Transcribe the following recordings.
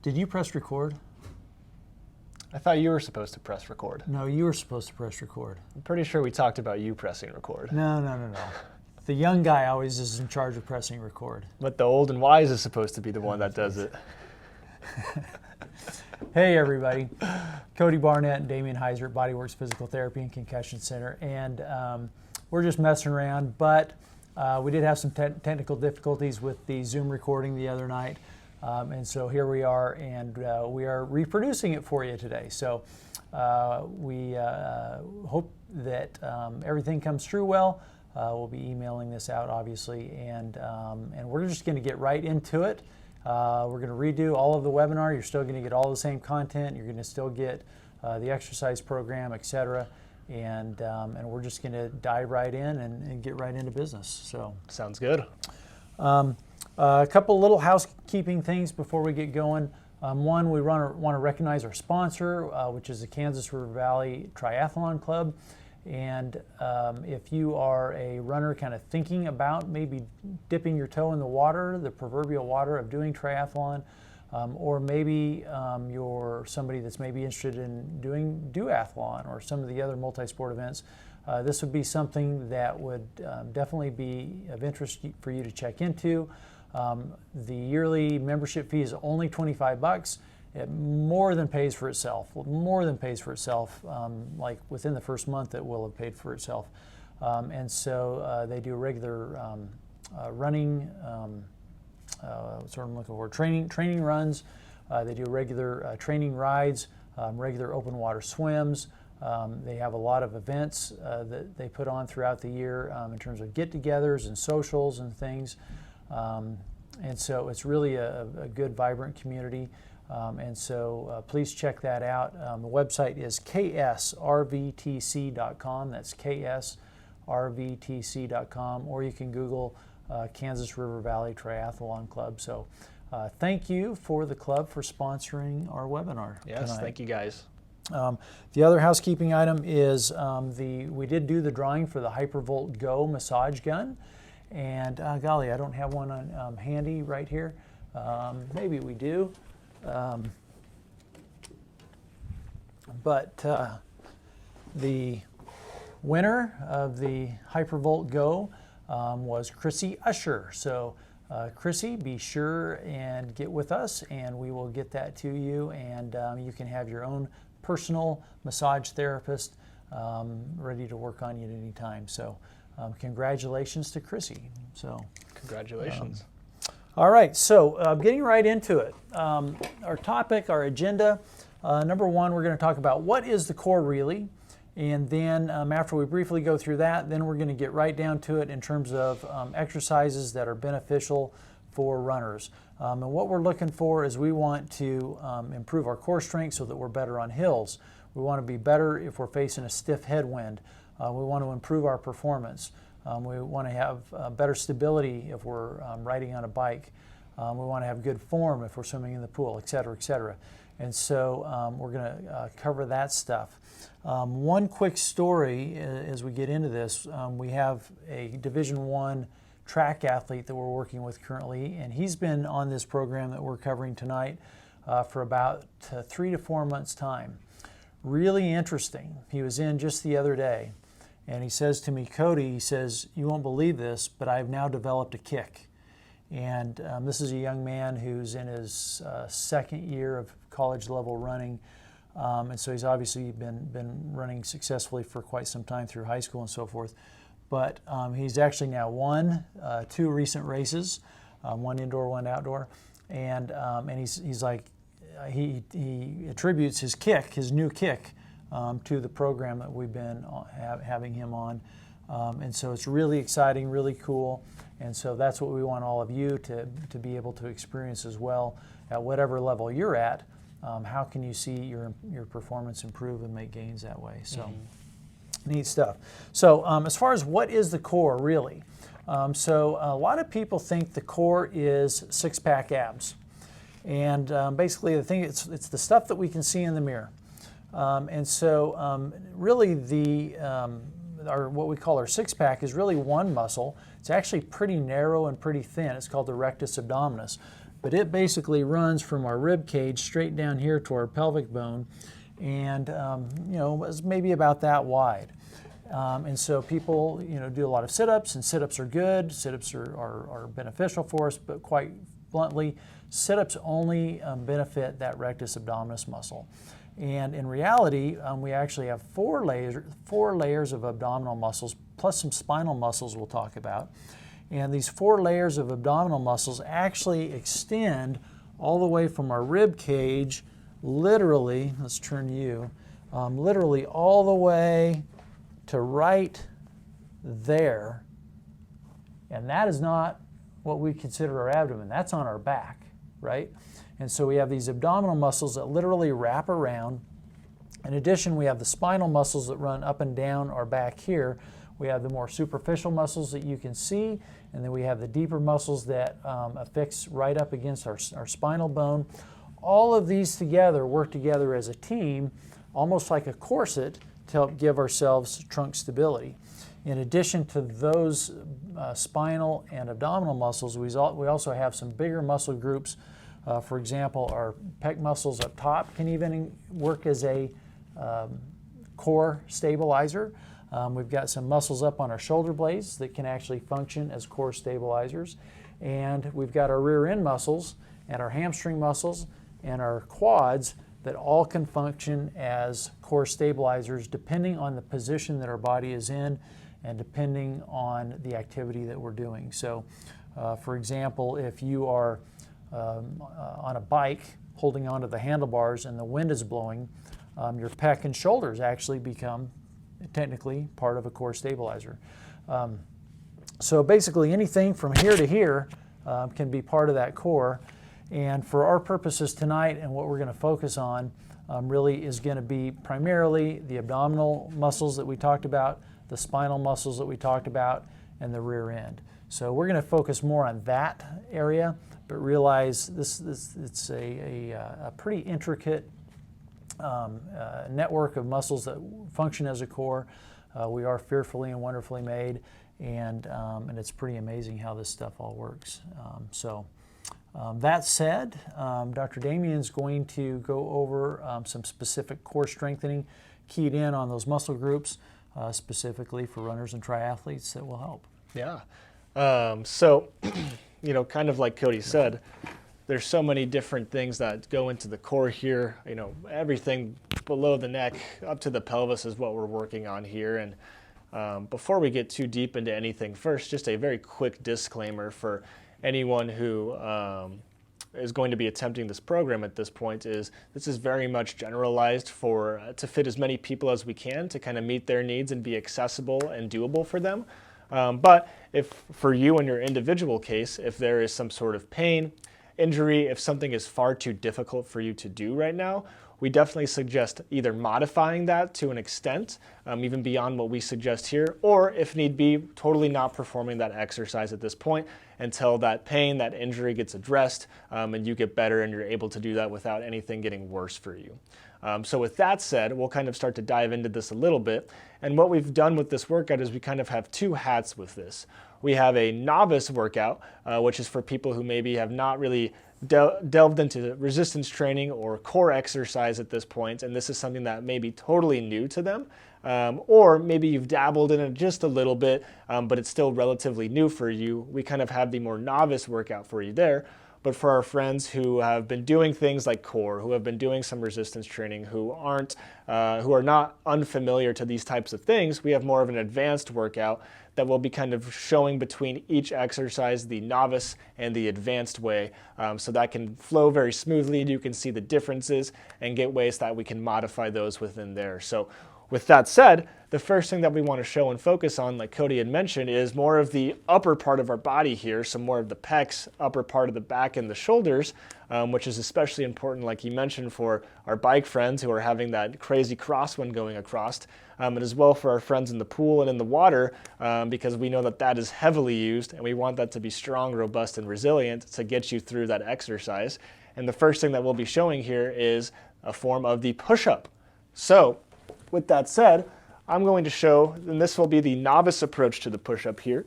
Did you press record? I thought you were supposed to press record. No, you were supposed to press record. I'm pretty sure we talked about you pressing record. No. The young guy always is in charge of pressing record. But the old and wise is supposed to be the one that does it. Hey everybody, Cody Barnett and Damian Heiser at Bodyworks Physical Therapy and Concussion Center, and we're just messing around, but we did have some technical difficulties with the Zoom recording the other night, and so here we are, and we are reproducing it for you today. So we hope that everything comes through well. We'll be emailing this out, obviously, and we're just going to get right into it. We're going to redo all of the webinar. You're still going to get all the same content. You're going to still get the exercise program, etc. And we're just going to dive right in and get right into business. So sounds good. A couple little housekeeping things before we get going. One, we want to recognize our sponsor, which is the Kansas River Valley Triathlon Club. And if you are a runner kind of thinking about maybe dipping your toe in the water, the proverbial water of doing triathlon, or maybe you're somebody that's maybe interested in doing duathlon or some of the other multi-sport events, this would be something that would definitely be of interest for you to check into. The yearly membership fee is only $25. It more than pays for itself. Like within the first month, it will have paid for itself. And so they do regular running, sort of looking for training runs. They do regular training rides, regular open water swims. They have a lot of events that they put on throughout the year in terms of get-togethers and socials and things. And so it's really a good, vibrant community. And so please check that out. The website is ksrvtc.com. That's ksrvtc.com. Or you can Google Kansas River Valley Triathlon Club. So thank you for the club for sponsoring our webinar Yes, tonight. Thank you guys. The other housekeeping item is we did do the drawing for the Hypervolt Go massage gun. And golly, I don't have one on handy right here. Maybe we do. But the winner of the Hypervolt Go was Chrissy Usher. So Chrissy, be sure and get with us, and we will get that to you, and you can have your own personal massage therapist ready to work on you at any time. So congratulations to Chrissy. So Congratulations. all right, so getting right into it. Our topic, our agenda, number one, we're going to talk about what is the core really, and then after we briefly go through that, then we're going to get right down to it in terms of exercises that are beneficial for runners. And what we're looking for is we want to improve our core strength so that we're better on hills. We want to be better if we're facing a stiff headwind. We want to improve our performance. We want to have better stability if we're riding on a bike. We want to have good form if we're swimming in the pool, et cetera, et cetera. And so we're going to cover that stuff. One quick story as we get into this, we have a Division I track athlete that we're working with currently, and he's been on this program that we're covering tonight for about 3 to 4 months' time. Really interesting. He was in just the other day. And he says to me, Cody, he says, you won't believe this, but I've now developed a kick. And this is a young man who's in his second year of college level running. And so he's obviously been running successfully for quite some time through high school and so forth. But he's actually now won 2 recent races, one indoor, one outdoor. And he's like, he attributes his kick, his new kick, to the program that we've been having him on. And so it's really exciting, really cool. And so that's what we want all of you to be able to experience as well at whatever level you're at. How can you see your performance improve and make gains that way? So neat stuff. So as far as what is the core really? So a lot of people think the core is six-pack abs. And basically the thing, it's the stuff that we can see in the mirror. And so really what we call our six-pack is really one muscle. It's actually pretty narrow and pretty thin. It's called the rectus abdominis. but it basically runs from our rib cage straight down here to our pelvic bone, and is maybe about that wide. And so people, do a lot of sit-ups, and sit-ups are good. Sit-ups are beneficial for us, but quite bluntly, sit-ups only benefit that rectus abdominis muscle. And in reality, we actually have four layers of abdominal muscles, plus some spinal muscles we'll talk about. And these 4 layers of abdominal muscles actually extend all the way from our rib cage, literally, let's turn you, literally all the way to right there. And that is not what we consider our abdomen. That's on our back, right? And so we have these abdominal muscles that literally wrap around. In addition, we have the spinal muscles that run up and down our back here. We have the more superficial muscles that you can see, and then we have the deeper muscles that affix right up against our spinal bone. All of these together work together as a team, almost like a corset, to help give ourselves trunk stability. In addition to those spinal and abdominal muscles, we also have some bigger muscle groups. For example, our pec muscles up top can even work as a core stabilizer. We've got some muscles up on our shoulder blades that can actually function as core stabilizers. And we've got our rear end muscles and our hamstring muscles and our quads that all can function as core stabilizers depending on the position that our body is in and depending on the activity that we're doing. So, for example, if you are on a bike holding onto the handlebars and the wind is blowing, your pec and shoulders actually become technically part of a core stabilizer. So basically anything from here to here can be part of that core. And for our purposes tonight, and what we're going to focus on really is going to be primarily the abdominal muscles that we talked about, the spinal muscles that we talked about, and the rear end. So we're going to focus more on that area, but realize it's a pretty intricate network of muscles that function as a core. We are fearfully and wonderfully made, and it's pretty amazing how this stuff all works. That said, Dr. Damien's going to go over some specific core strengthening keyed in on those muscle groups, specifically for runners and triathletes that will help. Yeah. Kind of like Cody said, there's so many different things that go into the core here. Everything below the neck up to the pelvis is what we're working on here. And before we get too deep into anything, first, just a very quick disclaimer for anyone who is going to be attempting this program at this point is this is very much generalized to fit as many people as we can to kind of meet their needs and be accessible and doable for them. But if for you in your individual case, if there is some sort of pain, injury, if something is far too difficult for you to do right now, we definitely suggest either modifying that to an extent, even beyond what we suggest here, or if need be, totally not performing that exercise at this point until that pain, that injury gets addressed, and you get better and you're able to do that without anything getting worse for you. So with that said, we'll kind of start to dive into this a little bit. And what we've done with this workout is we kind of have 2 hats with this. We have a novice workout, which is for people who maybe have not really delved into resistance training or core exercise at this point, and this is something that may be totally new to them, or maybe you've dabbled in it just a little bit, but it's still relatively new for you. We kind of have the more novice workout for you there. But for our friends who have been doing things like core, who have been doing some resistance training, who are not unfamiliar to these types of things, we have more of an advanced workout that will be kind of showing between each exercise the novice and the advanced way, so that can flow very smoothly. You can see the differences and get ways that we can modify those within there. So with that said, the first thing that we want to show and focus on, like Cody had mentioned, is more of the upper part of our body here, so more of the pecs, upper part of the back and the shoulders, which is especially important, like he mentioned, for our bike friends who are having that crazy crosswind going across, and as well for our friends in the pool and in the water, because we know that that is heavily used, and we want that to be strong, robust, and resilient to get you through that exercise. And the first thing that we'll be showing here is a form of the push-up. So, with that said, I'm going to show, and this will be the novice approach to the push-up here,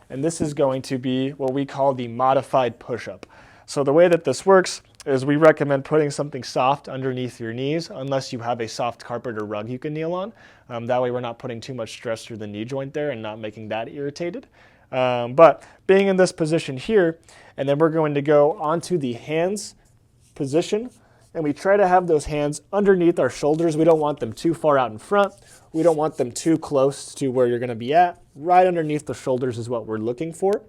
and this is going to be what we call the modified push-up. So the way that this works is we recommend putting something soft underneath your knees, unless you have a soft carpet or rug you can kneel on. That way we're not putting too much stress through the knee joint there and not making that irritated. But being in this position here, and then we're going to go onto the hands position, and we try to have those hands underneath our shoulders. We don't want them too far out in front. We don't want them too close to where you're going to be at. Right underneath the shoulders is what we're looking for.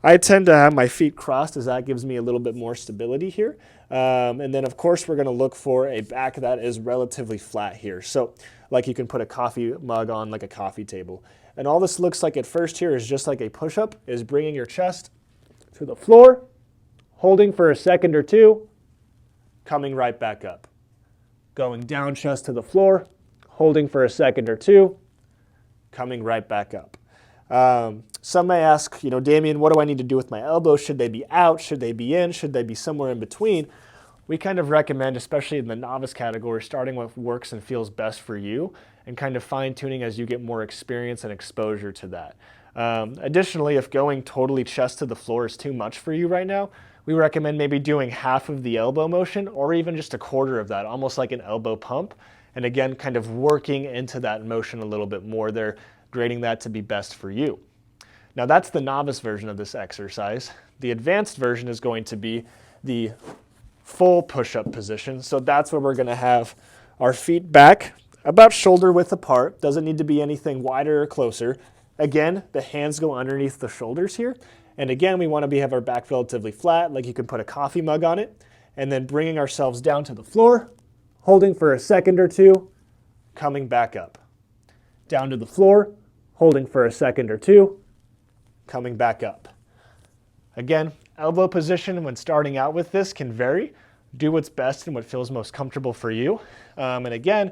I tend to have my feet crossed, as that gives me a little bit more stability here. And then of course we're going to look for a back that is relatively flat here. So like you can put a coffee mug on like a coffee table. And all this looks like at first here is just like a push-up, is bringing your chest to the floor, holding for a second or two, coming right back up. Going down chest to the floor, holding for a second or two, coming right back up. Some may ask, Damien, what do I need to do with my elbows? Should they be out? Should they be in? Should they be somewhere in between? We kind of recommend, especially in the novice category, starting with what works and feels best for you and kind of fine-tuning as you get more experience and exposure to that. Additionally, if going totally chest to the floor is too much for you right now, we recommend maybe doing half of the elbow motion or even just a quarter of that, almost like an elbow pump. And again, kind of working into that motion a little bit more there, grading that to be best for you. Now that's the novice version of this exercise. The advanced version is going to be the full push-up position. So that's where we're going to have our feet back about shoulder width apart. Doesn't need to be anything wider or closer. Again, the hands go underneath the shoulders here. And again, we want to have our back relatively flat, like you can put a coffee mug on it. And then bringing ourselves down to the floor, holding for a second or two, coming back up. Down to the floor, holding for a second or two, coming back up. Again, elbow position when starting out with this can vary. Do what's best and what feels most comfortable for you. And again,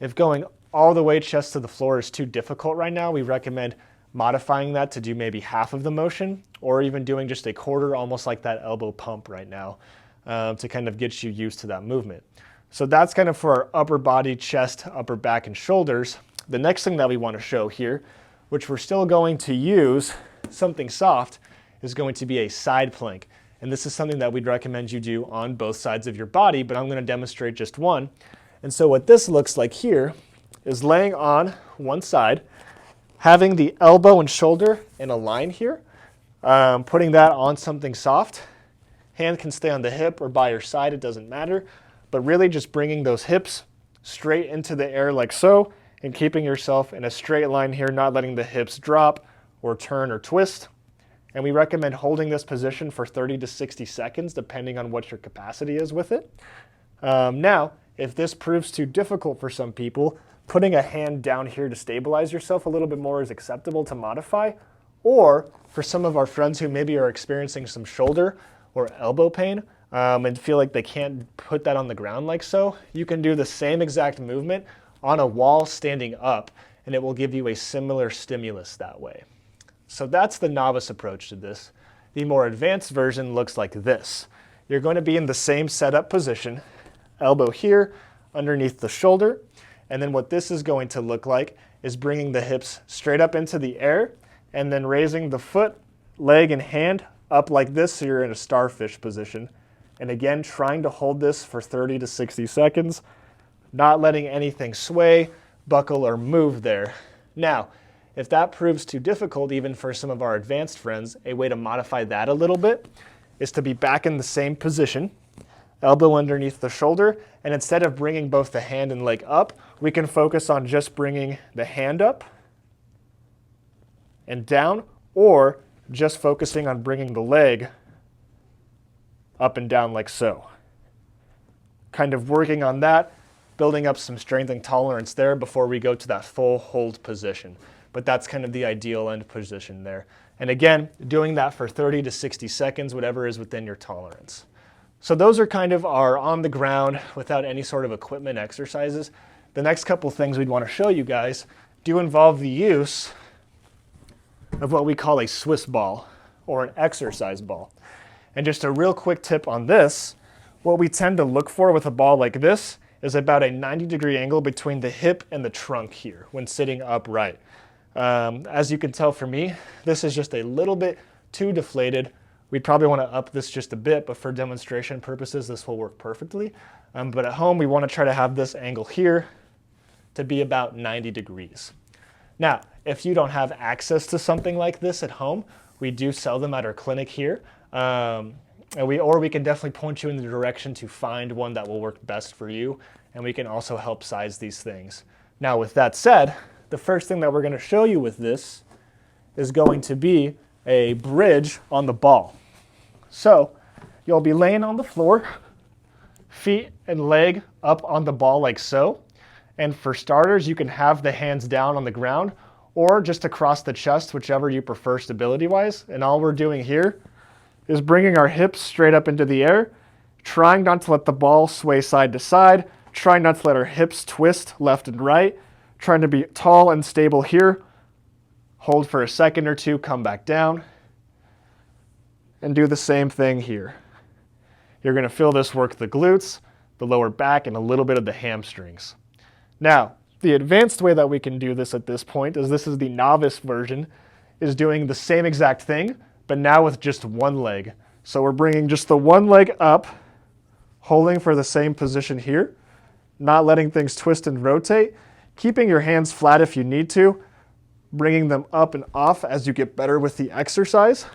if going all the way chest to the floor is too difficult right now, we recommend modifying that to do maybe half of the motion or even doing just a quarter, almost like that elbow pump right now, to kind of get you used to that movement. So that's kind of for our upper body, chest, upper back, and shoulders. The next thing that we want to show here, which we're still going to use something soft, is going to be a side plank. And this is something that we'd recommend you do on both sides of your body, but I'm going to demonstrate just one. And so what this looks like here is laying on one side, having the elbow and shoulder in a line here, putting that on something soft. Hand can stay on the hip or by your side, it doesn't matter, but really just bringing those hips straight into the air like so, and keeping yourself in a straight line here, not letting the hips drop or turn or twist. And we recommend holding this position for 30 to 60 seconds, depending on what your capacity is with it. Now, if this proves too difficult for some people, putting a hand down here to stabilize yourself a little bit more is acceptable to modify. Or for some of our friends who maybe are experiencing some shoulder or elbow pain and feel like they can't put that on the ground like so, you can do the same exact movement on a wall standing up, and it will give you a similar stimulus that way. So that's the novice approach to this. The more advanced version looks like this. You're going to be in the same setup position, elbow here, underneath the shoulder, and then what this is going to look like is bringing the hips straight up into the air, and then raising the foot, leg, and hand up like this so you're in a starfish position. And again, trying to hold this for 30 to 60 seconds, not letting anything sway, buckle, or move there. Now, if that proves too difficult, even for some of our advanced friends, a way to modify that a little bit is to be back in the same position, elbow underneath the shoulder, and instead of bringing both the hand and leg up, we can focus on just bringing the hand up and down, or just focusing on bringing the leg up and down like so. Kind of working on that, building up some strength and tolerance there before we go to that full hold position. But that's kind of the ideal end position there. And again, doing that for 30 to 60 seconds, whatever is within your tolerance. So those are kind of our on the ground without any sort of equipment exercises. The next couple things we'd want to show you guys do involve the use of what we call a Swiss ball or an exercise ball. And just a real quick tip on this, what we tend to look for with a ball like this is about a 90-degree angle between the hip and the trunk here when sitting upright. As you can tell for me, this is just a little bit too deflated. We'd probably want to up this just a bit, but for demonstration purposes, this will work perfectly. But at home, we want to try to have this angle here to be about 90 degrees. Now, if you don't have access to something like this at home, we do sell them at our clinic here. Or we can definitely point you in the direction to find one that will work best for you, and we can also help size these things. Now, with that said, the first thing that we're going to show you with this is going to be a bridge on the ball. So you'll be laying on the floor, feet and leg up on the ball like so. And for starters, you can have the hands down on the ground or just across the chest, whichever you prefer stability-wise. And all we're doing here is bringing our hips straight up into the air, trying not to let the ball sway side to side, trying not to let our hips twist left and right, trying to be tall and stable here. Hold for a second or two, come back down, and do the same thing here. You're going to feel this work the glutes, the lower back, and a little bit of the hamstrings. Now, the advanced way that we can do this at this point is this is the novice version, is doing the same exact thing, but now with just one leg. So we're bringing just the one leg up, holding for the same position here, not letting things twist and rotate, keeping your hands flat if you need to, bringing them up and off as you get better with the exercise,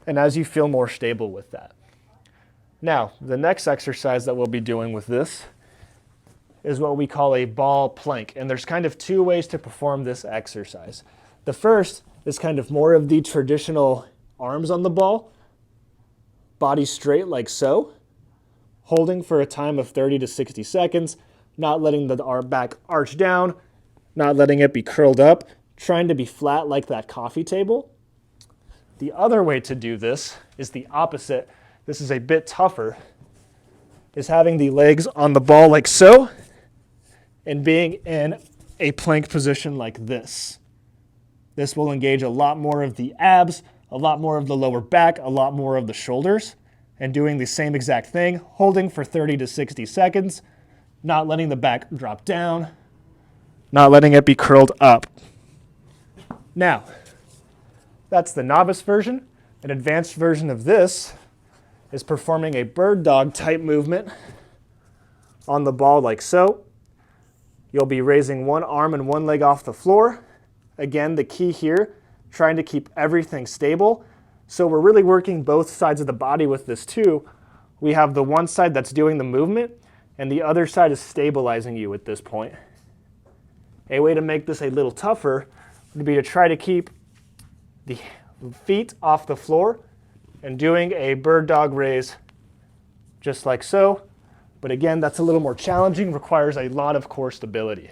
and as you feel more stable with that. Now, the next exercise that we'll be doing with this is what we call a ball plank. And there's kind of two ways to perform this exercise. The first is kind of more of the traditional arms on the ball, body straight like so, holding for a time of 30 to 60 seconds, not letting the back arch down, not letting it be curled up, trying to be flat like that coffee table. The other way to do this is the opposite. This is a bit tougher, is having the legs on the ball like so, and being in a plank position like this. This will engage a lot more of the abs, a lot more of the lower back, a lot more of the shoulders, and doing the same exact thing, holding for 30 to 60 seconds, not letting the back drop down, not letting it be curled up. Now, that's the novice version. An advanced version of this is performing a bird dog type movement on the ball like so. You'll be raising one arm and one leg off the floor. Again, the key here, trying to keep everything stable. So we're really working both sides of the body with this too. We have the one side that's doing the movement, and the other side is stabilizing you at this point. A way to make this a little tougher would be to try to keep the feet off the floor and doing a bird dog raise just like so. But again, that's a little more challenging, requires a lot of core stability.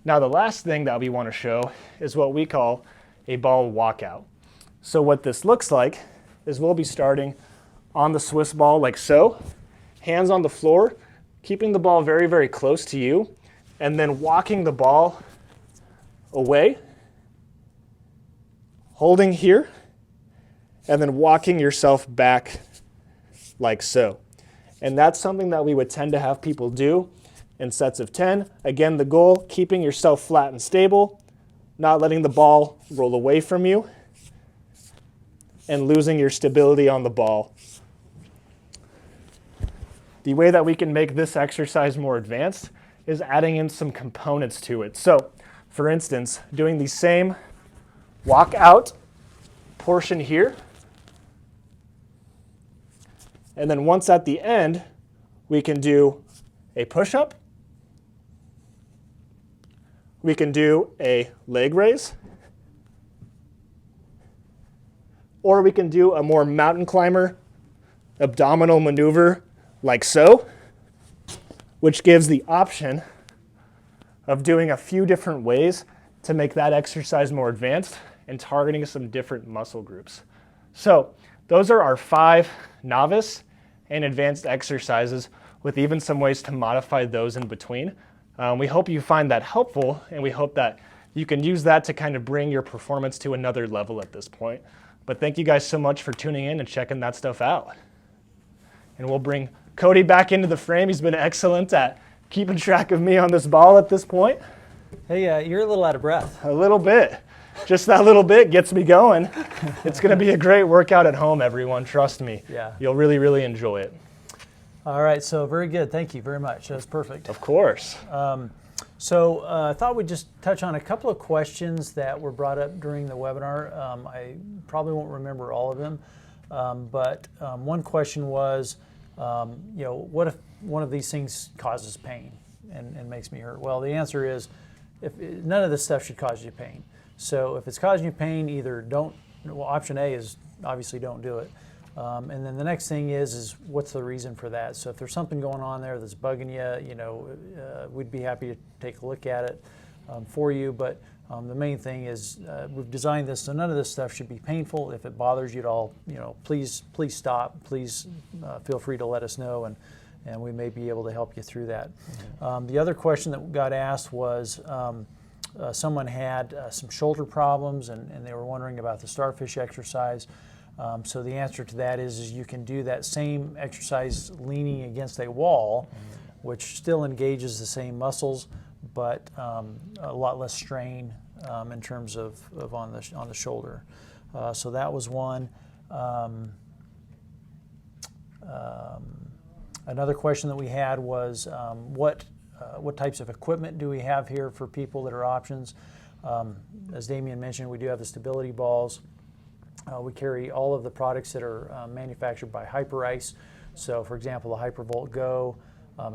Now, the last thing that we want to show is what we call a ball walkout. So what this looks like is we'll be starting on the Swiss ball like so, hands on the floor, keeping the ball very, very close to you, and then walking the ball away, holding here, and then walking yourself back like so. And that's something that we would tend to have people do in sets of 10. Again, the goal, keeping yourself flat and stable, not letting the ball roll away from you, and losing your stability on the ball. The way that we can make this exercise more advanced is adding in some components to it. So, for instance, doing the same walk out portion here. And then once at the end, we can do a push-up. We can do a leg raise. Or we can do a more mountain climber abdominal maneuver like so, which gives the option of doing a few different ways to make that exercise more advanced and targeting some different muscle groups. So those are our 5 novice and advanced exercises, with even some ways to modify those in between. We hope you find that helpful, and we hope that you can use that to kind of bring your performance to another level at this point. But thank you guys so much for tuning in and checking that stuff out. And we'll bring Cody back into the frame. He's been excellent at keeping track of me on this ball at this point. Hey, you're a little out of breath. A little bit. just that little bit gets me going. It's going to be a great workout at home, everyone. Trust me. Yeah. You'll really, really enjoy it. All right, so very good. Thank you very much. That's perfect. Of course. So I thought we'd just touch on a couple of questions that were brought up during the webinar. I probably won't remember all of them, but one question was, what if one of these things causes pain and makes me hurt? Well, the answer is, none of this stuff should cause you pain. So if it's causing you pain, either don't. Well, option A is obviously don't do it. And then the next thing is what's the reason for that? So if there's something going on there that's bugging you, we'd be happy to take a look at it for you. But the main thing is we've designed this so none of this stuff should be painful. If it bothers you at all, please stop. Please feel free to let us know, and we may be able to help you through that. The other question that got asked was someone had some shoulder problems, and they were wondering about the starfish exercise. So the answer to that is you can do that same exercise leaning against a wall, which still engages the same muscles, but a lot less strain in terms of on the shoulder. So that was one. Another question that we had was what types of equipment do we have here for people that are options? As Damien mentioned, we do have the stability balls. We carry all of the products that are manufactured by Hyperice. So, for example, the HyperVolt Go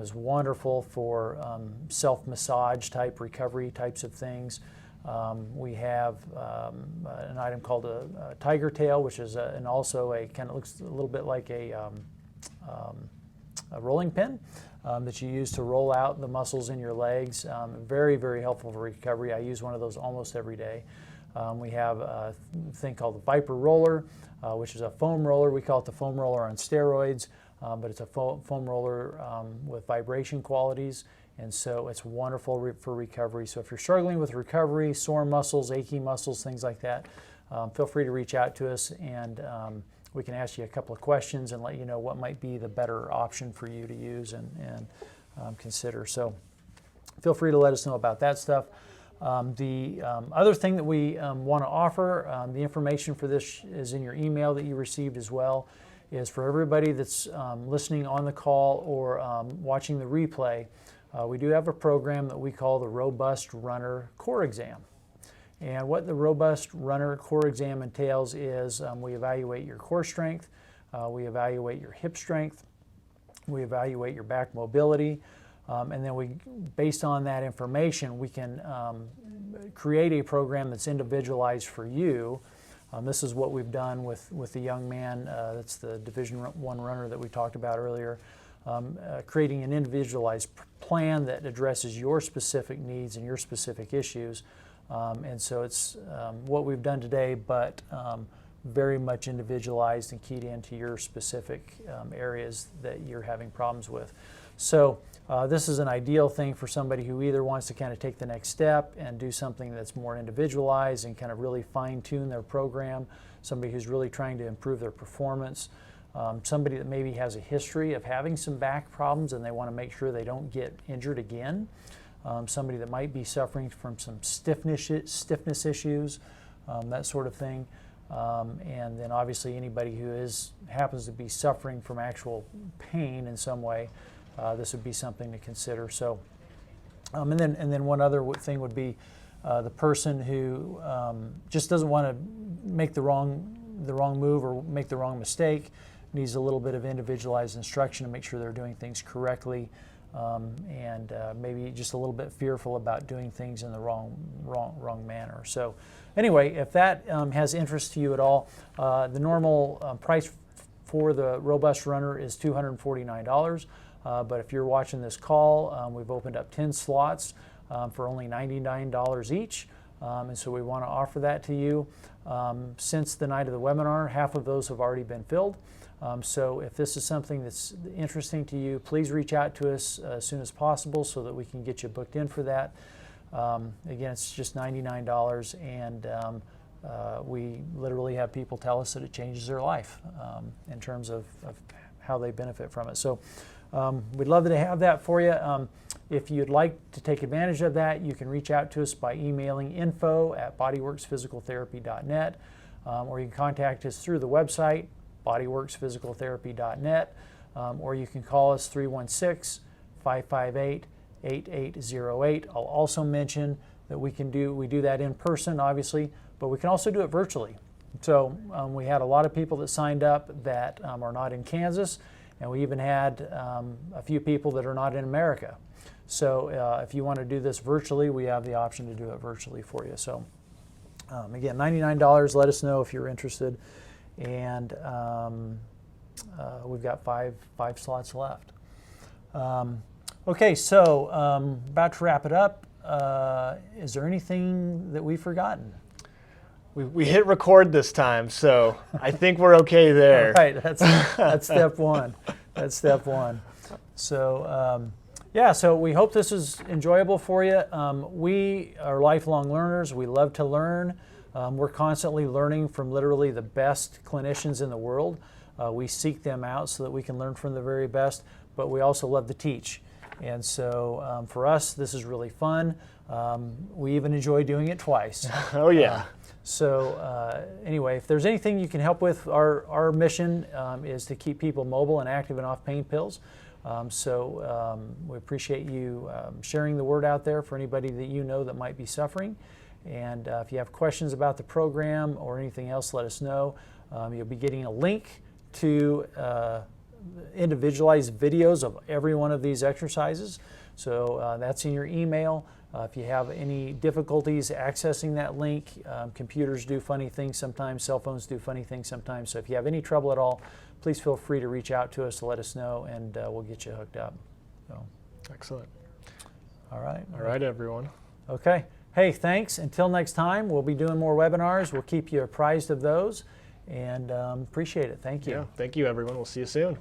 is wonderful for self-massage type recovery types of things. We have an item called a Tiger Tail, which is and also a kind of looks a little bit like a rolling pin that you use to roll out the muscles in your legs. Very, very helpful for recovery. I use one of those almost every day. We have a thing called the Viper Roller, which is a foam roller. We call it the foam roller on steroids, but it's a foam roller with vibration qualities, and so it's wonderful for recovery. So if you're struggling with recovery, sore muscles, achy muscles, things like that, feel free to reach out to us, and we can ask you a couple of questions and let you know what might be the better option for you to use and consider. So feel free to let us know about that stuff. The other thing that we want to offer, the information for this is in your email that you received as well, is for everybody that's listening on the call or watching the replay. We do have a program that we call the Robust Runner Core Exam. And what the Robust Runner Core Exam entails is we evaluate your core strength, we evaluate your hip strength, we evaluate your back mobility, and then based on that information, we can create a program that's individualized for you. This is what we've done with the young man, that's the Division I runner that we talked about earlier, creating an individualized plan that addresses your specific needs and your specific issues. And so it's what we've done today, but very much individualized and keyed into your specific areas that you're having problems with. So this is an ideal thing for somebody who either wants to kind of take the next step and do something that's more individualized and kind of really fine-tune their program, somebody who's really trying to improve their performance, somebody that maybe has a history of having some back problems and they want to make sure they don't get injured again, somebody that might be suffering from some stiffness issues, that sort of thing. And then obviously anybody who happens to be suffering from actual pain in some way, this would be something to consider. So, and then one other thing would be the person who just doesn't want to make the wrong move or make the wrong mistake, needs a little bit of individualized instruction to make sure they're doing things correctly, and maybe just a little bit fearful about doing things in the wrong manner. So, anyway, if that has interest to you at all, the normal price for the Robust Runner is $249. But if you're watching this call, we've opened up 10 slots for only $99 each. And so we want to offer that to you. Since the night of the webinar, half of those have already been filled. So if this is something that's interesting to you, please reach out to us as soon as possible so that we can get you booked in for that. Again, it's just $99, and we literally have people tell us that it changes their life in terms of how they benefit from it. So we'd love to have that for you. if you'd like to take advantage of that, you can reach out to us by emailing info@bodyworksphysicaltherapy.net, or you can contact us through the website, bodyworksphysicaltherapy.net, or you can call us 316-558-8808. I'll also mention that we do that in person, obviously, but we can also do it virtually. So we had a lot of people that signed up that are not in Kansas, and we even had a few people that are not in America. So if you want to do this virtually, we have the option to do it virtually for you. So again, $99. Let us know if you're interested, and we've got five slots left. Okay, so about to wrap it up. Is there anything that we've forgotten? We hit record this time, so I think we're okay there. All right, that's step one. That's step one. So yeah, so we hope this is enjoyable for you. We are lifelong learners. We love to learn. We're constantly learning from literally the best clinicians in the world. We seek them out so that we can learn from the very best, but we also love to teach. And so for us, this is really fun. We even enjoy doing it twice. Oh yeah. So anyway, if there's anything you can help with, our mission is to keep people mobile and active and off pain pills. So we appreciate you sharing the word out there for anybody that you know that might be suffering. And if you have questions about the program or anything else, let us know. You'll be getting a link to individualized videos of every one of these exercises. So that's in your email. If you have any difficulties accessing that link, computers do funny things sometimes, cell phones do funny things sometimes. So if you have any trouble at all, please feel free to reach out to us to let us know, and we'll get you hooked up. So. Excellent. All right. All right, everyone. Okay. Hey, thanks. Until next time, we'll be doing more webinars. We'll keep you apprised of those, and appreciate it. Thank you. Yeah, thank you, everyone. We'll see you soon.